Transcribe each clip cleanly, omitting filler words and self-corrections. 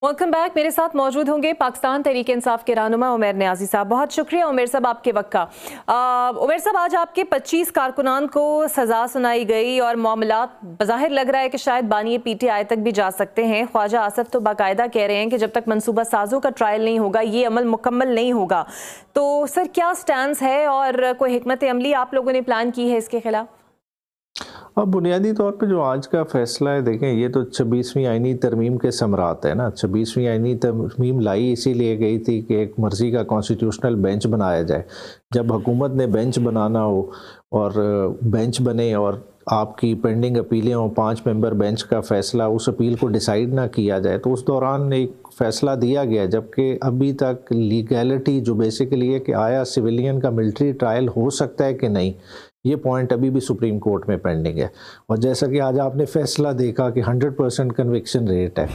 Welcome back. मेरे साथ मौजूद होंगे पाकिस्तान तहरीक इंसाफ के रहनुमा उमर नियाजी साहब। बहुत शुक्रिया उमर साहब आपके वक्त का। उमर साहब, आज आपके 25 कारकुनान को सज़ा सुनाई गई और मामलात बज़ाहिर लग रहा है कि शायद बानी PTI तक भी जा सकते हैं। ख्वाजा आसफ तो बाकायदा कह रहे हैं कि जब तक मनसूबा साजों का ट्रायल नहीं होगा ये अमल मुकम्मल नहीं होगा। तो सर, क्या स्टैंस है और कोई हिकमत अमली आप लोगों ने प्लान की है इसके खिलाफ? अब बुनियादी तौर पे जो आज का फैसला है, देखें, ये तो 26वीं आईनी तरमीम के समरात है ना। 26वीं आईनी तरमीम लाई इसीलिए गई थी कि एक मर्ज़ी का कॉन्स्टिट्यूशनल बेंच बनाया जाए। जब हुकूमत ने बेंच बनाना हो और बेंच बने और आपकी पेंडिंग अपीलें हों, 5 मेंबर बेंच का फ़ैसला उस अपील को डिसाइड ना किया जाए, तो उस दौरान एक फ़ैसला दिया गया। जबकि अभी तक लीगैलिटी जो बेसिकली है कि आया सिविलियन का मिलिट्री ट्रायल हो सकता है कि नहीं, ये पॉइंट अभी भी सुप्रीम कोर्ट में पेंडिंग है। और जैसा कि आज आपने फ़ैसला देखा कि 100% कन्विक्शन रेट है,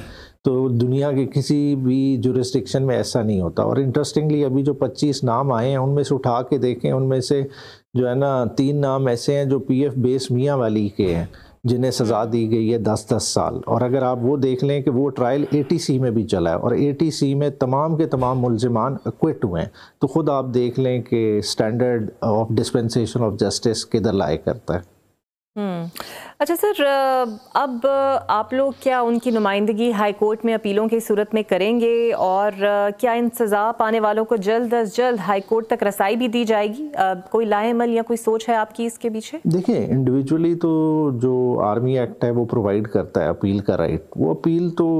तो दुनिया के किसी भी जुरिस्डिक्शन में ऐसा नहीं होता। और इंटरेस्टिंगली अभी जो 25 नाम आए हैं उनमें से उठा के देखें, उनमें से जो है ना 3 नाम ऐसे हैं जो PF बेस मियाँ वाली के हैं, जिन्हें सज़ा दी गई है 10-10 साल। और अगर आप वो देख लें कि वो ट्रायल ATC में भी चला है और ATC में तमाम के तमाम मुल्ज़िमान एक्विट हुए हैं, तो ख़ुद आप देख लें कि standard of dispensation of justice किधर लाया करता है। अच्छा सर, अब आप लोग क्या उनकी नुमाइंदगी हाई कोर्ट में अपीलों की सूरत में करेंगे और क्या इन सज़ा पाने वालों को जल्द अज जल्द हाई कोर्ट तक रसाई भी दी जाएगी? कोई लाएमल या कोई सोच है आपकी इसके पीछे? देखिए, इंडिविजुअली तो जो आर्मी एक्ट है वो प्रोवाइड करता है अपील का राइट। वो अपील तो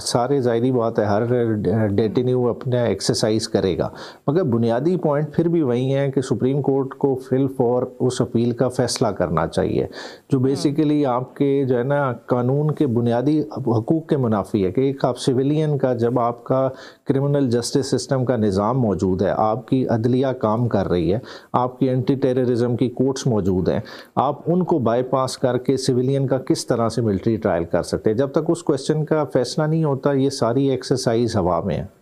सारे ज़ाहिरी बात है, हर डेटिन्यू अपना एक्सरसाइज करेगा। मगर बुनियादी पॉइंट फिर भी वही है कि सुप्रीम कोर्ट को फिल फॉर उस अपील का फ़ैसला करना चाहिए, जो बेसिकली आपके जो है ना कानून के बुनियादी हकूक़ के मुनाफी है। कि एक आप सिविलियन का, जब आपका क्रिमिनल जस्टिस सिस्टम का निज़ाम मौजूद है, आपकी अदलिया काम कर रही है, आपकी एंटी टेररिज्म की कोर्ट्स मौजूद हैं, आप उनको बाईपास करके सिविलियन का किस तरह से मिलिट्री ट्रायल कर सकते हैं? जब तक उस क्वेश्चन का फैसला नहीं होता, ये सारी एक्सरसाइज हवा में है।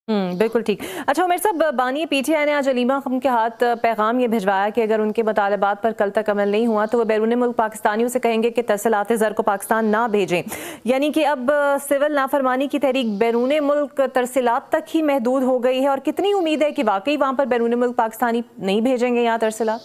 बिल्कुल ठीक। अच्छा उमर साहब, बानी PTI ने आज अलीमा खान के हाथ पैगाम ये भिजवाया कि अगर उनके मुतालबात पर कल तक अमल नहीं हुआ तो वो बैरून मुल्क पाकिस्तानियों से कहेंगे कि तरसलात ज़र को पाकिस्तान ना भेजें। यानी कि अब सिविल नाफरमानी की तहरीक बैरून मुल्क तरसलात तक ही महदूद हो गई है। और कितनी उम्मीद है कि वाकई वहाँ पर बैरून मुल्क पाकिस्तानी नहीं भेजेंगे यहाँ तरसलात?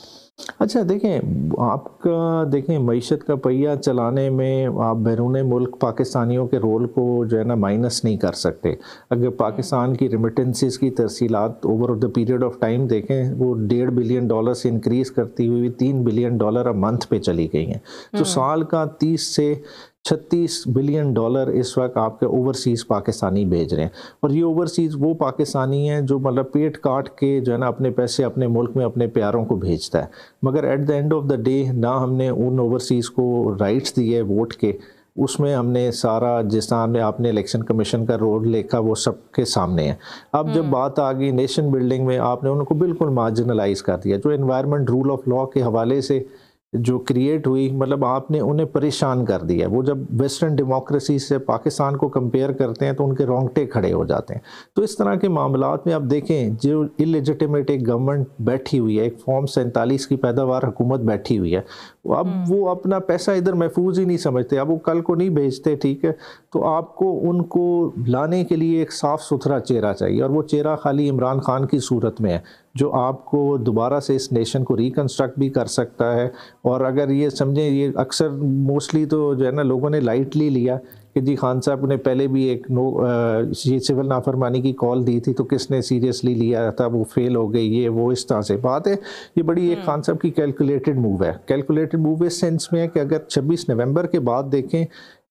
अच्छा देखें, आपका देखें मईशत का पहिया चलाने में आप बैरून मुल्क पाकिस्तानियों के रोल को जो है ना माइनस नहीं कर सकते। अगर पाकिस्तान की रिमिटेंसेस की तरसीलात over the period of time देखें, वो $1.5 बिलियन से इंक्रीज़ करती हुई $3 बिलियन अ मंथ पे चली गई हैं। तो साल का 30 से $36 बिलियन इस वक्त आपके ओवरसीज़ पाकिस्तानी भेज रहे हैं। और ये ओवरसीज़ वो पाकिस्तानी हैं जो मतलब पेट काट के जो है ना अपने पैसे अपने मुल्क में अपने प्यारों को भेजता है। मगर at the end of the day ना हमने उन ओवरसीज़ को राइट्स दिए वोट के, उसमें हमने सारा जिस तरह आपने इलेक्शन कमीशन का रोल देखा वो सबके सामने है। अब जब बात आ गई नेशन बिल्डिंग में, आपने उनको बिल्कुल मार्जिनलाइज कर दिया। जो एनवायरनमेंट रूल ऑफ लॉ के हवाले से जो क्रिएट हुई, मतलब आपने उन्हें परेशान कर दिया। वो जब वेस्टर्न डेमोक्रेसी से पाकिस्तान को कंपेयर करते हैं तो उनके रोंगटे खड़े हो जाते हैं। तो इस तरह के मामलात में आप देखें, जो इलेजिटिमेट एक गवर्नमेंट बैठी हुई है, एक फॉर्म 47 की पैदावार हुकूमत बैठी हुई है, अब वो अपना पैसा इधर महफूज ही नहीं समझते। अब वो कल को नहीं भेजते, ठीक है, तो आपको उनको लाने के लिए एक साफ़ सुथरा चेहरा चाहिए। और वो चेहरा खाली इमरान खान की सूरत में है, जो आपको दोबारा से इस नेशन को रिकन्स्ट्रक्ट भी कर सकता है। और अगर ये समझें, ये अक्सर मोस्टली तो जो है ना लोगों ने लाइटली लिया कि जी खान साहब ने पहले भी एक ये सिविल नाफरमानी की कॉल दी थी तो किसने सीरियसली लिया था, वो फेल हो गई, ये वो इस तरह से बात है। ये बड़ी एक खान साहब की कैलकुलेटेड मूव है। कैलकुलेटेड मूव इस सेंस में है कि अगर 26 नवंबर के बाद देखें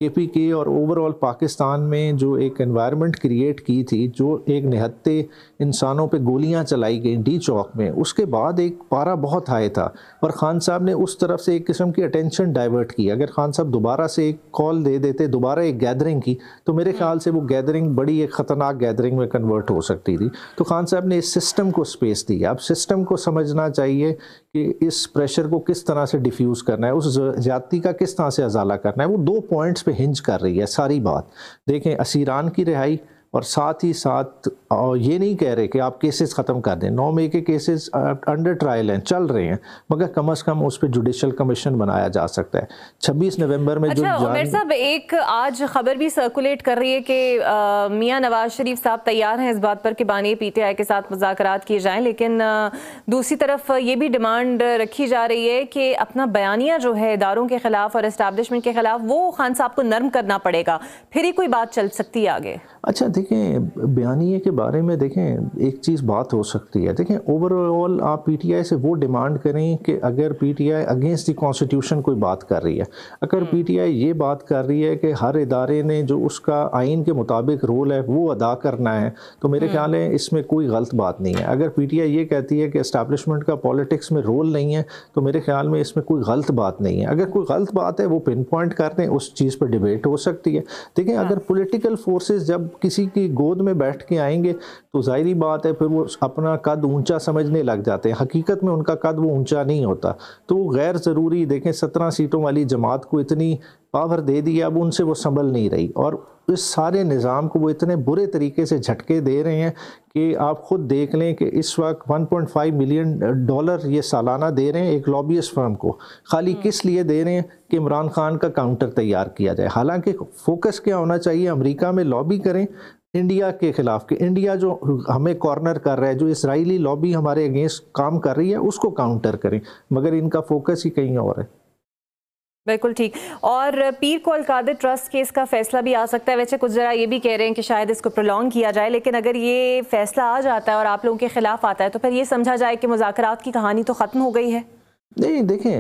KPK और ओवरऑल पाकिस्तान में जो एक एनवायरनमेंट क्रिएट की थी, जो एक निहत्ते इंसानों पे गोलियां चलाई गई डी चौक में, उसके बाद एक पारा बहुत हाई था और खान साहब ने उस तरफ से एक किस्म की अटेंशन डाइवर्ट की। अगर खान साहब दोबारा से एक कॉल दे देते, दोबारा एक गैदरिंग की, तो मेरे ख्याल से वो गैदरिंग बड़ी एक ख़तरनाक गैदरिंग में कन्वर्ट हो सकती थी। तो खान साहब ने इस सिस्टम को स्पेस दी। अब सिस्टम को समझना चाहिए कि इस प्रेशर को किस तरह से डिफ्यूज़ करना है, उस ज़्यादती का किस तरह से अजाला करना है। वो 2 पॉइंट्स पे हिंज कर रही है सारी बात। देखें, असीरान की रिहाई और साथ ही साथ اور یہ نہیں کہہ رہے کہ آپ کیسز ختم کر دیں. 9 مئی کے کیسز انڈر ٹرائل ہیں, چل رہے ہیں, مگر کم از کم اس پہ جوڈیشل کمیشن بنایا جا سکتا ہے. 26 نومبر میں اچھا عمر صاحب, ایک آج خبر بھی سرکولیٹ کر رہی ہے کہ میاں نواز شریف صاحب تیار ہیں اس بات پر کہ بانی پی ٹی آئی کے ساتھ مذاکرات کیے جائیں, لیکن دوسری طرف یہ بھی ڈیمانڈ رکھی جا رہی ہے کہ اپنا بیانیہ جو ہے اداروں کے خلاف اور اسٹیبلشمنٹ کے خلاف وہ خان صاحب کو نرم کرنا پڑے گا, پھر ہی کوئی بات چل سکتی ہے آگے. اچھا دیکھیں, بیانیے کے بارے میں دیکھیں ایک چیز بات ہو سکتی ہے. دیکھیں اوور آل آپ پی ٹی آئی سے وہ ڈیمانڈ کریں کہ اگر P T I against the constitution کوئی بات کر رہی ہے, اگر پی ٹی آئی یہ بات کر رہی ہے کہ ہر ادارے نے جو اس کا آئین کے مطابق رول ہے وہ ادا کرنا ہے, تو میرے خیال ہے اس میں کوئی غلط بات نہیں ہے. اگر پی ٹی آئی یہ کہتی ہے کہ اسٹیبلشمنٹ کا پالیٹکس میں رول نہیں ہے, تو میرے خیال میں اس میں کوئی غلط بات نہیں ہے. اگر کوئی غلط بات ہے وہ پن پوائنٹ کر دیں, اس چیز پر ڈیبیٹ ہو سکتی ہے. دیکھیں اگر پولیٹیکل فورسز جب کسی کی گود میں بیٹھ کے آئیں گے تو ظاہری بات ہے پھر وہ اپنا قد اونچا سمجھنے لگ جاتے ہیں. حقیقت میں ان کا قد وہ اونچا نہیں ہوتا, تو وہ غیر ضروری دیکھیں 17 سیٹوں والی جماعت کو اتنی پاور دے دی, اب ان سے وہ سنبھل نہیں رہی, اور اس سارے نظام کو وہ اتنے برے طریقے سے جھٹکے دے رہے ہیں کہ آپ خود دیکھ لیں کہ اس وقت $1.5 ملین یہ سالانہ دے رہے ہیں ایک لابیسٹ فرم کو. خالی کس لیے دے رہے ہیں کہ عمران خان کا کاؤنٹر تیار کیا جائے. حالانکہ فوکس کیا ہونا چاہیے, امریکہ میں لابی کریں انڈیا کے خلاف کہ انڈیا جو ہمیں کارنر کر رہا ہے, جو اسرائیلی لابی ہمارے اگینسٹ کام کر رہی ہے اس کو کاؤنٹر کریں, مگر ان کا فوکس ہی کہیں اور ہے. بالکل ٹھیک. اور پیر کو القادر ٹرسٹ کیس کا فیصلہ بھی آ سکتا ہے. ویسے کچھ ذرا یہ بھی کہہ رہے ہیں کہ شاید اس کو پرولونگ کیا جائے, لیکن اگر یہ فیصلہ آ جاتا ہے اور آپ لوگوں کے خلاف آتا ہے تو پھر یہ سمجھا جائے کہ مذاکرات کی کہانی تو ختم ہو گئی ہے. نہیں دیکھیں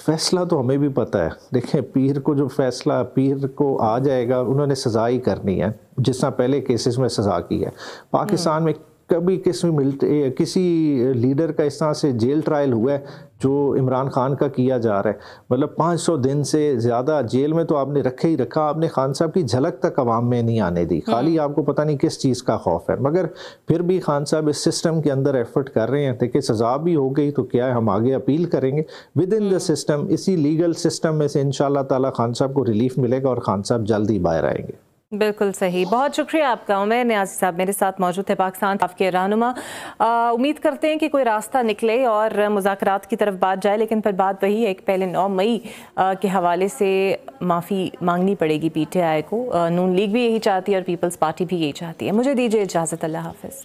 فیصلہ تو ہمیں بھی پتہ ہے. دیکھیں پیر کو جو فیصلہ پیر کو آ جائے گا, انہوں نے سزا ہی کرنی ہے جس طرح پہلے کیسز میں سزا کی ہے. پاکستان میں کبھی کسی لیڈر کا اس طرح سے جیل ٹرائل ہوا ہے جو عمران خان کا کیا جا رہا ہے. مطلب 500 دن سے زیادہ جیل میں تو آپ نے رکھے ہی رکھا, آپ نے خان صاحب کی جھلک تک عوام میں نہیں آنے دی. خالی آپ کو پتہ نہیں کس چیز کا خوف ہے, مگر پھر بھی خان صاحب اس سسٹم کے اندر ایفرٹ کر رہے ہیں. دیکھیں سزا بھی ہو گئی تو کیا ہے, ہم آگے اپیل کریں گے ود ان دا سسٹم. اسی لیگل سسٹم میں سے انشاءاللہ تعالی خان صاحب کو ریلیف ملے گا اور خان صاحب جلد ہی باہر آئیں گے. بالکل صحیح. بہت شکریہ آپ کا. عمیر نیازی صاحب میرے ساتھ موجود تھے, پاکستان کے رہنما. امید کرتے ہیں کہ کوئی راستہ نکلے اور مذاکرات کی طرف بات جائے, لیکن پھر بات وہی ہے کہ پہلے 9 مئی کے حوالے سے معافی مانگنی پڑے گی پی ٹی آئی کو. نون لیگ بھی یہی چاہتی ہے اور پیپلز پارٹی بھی یہی چاہتی ہے. مجھے دیجیے اجازت. اللہ حافظ.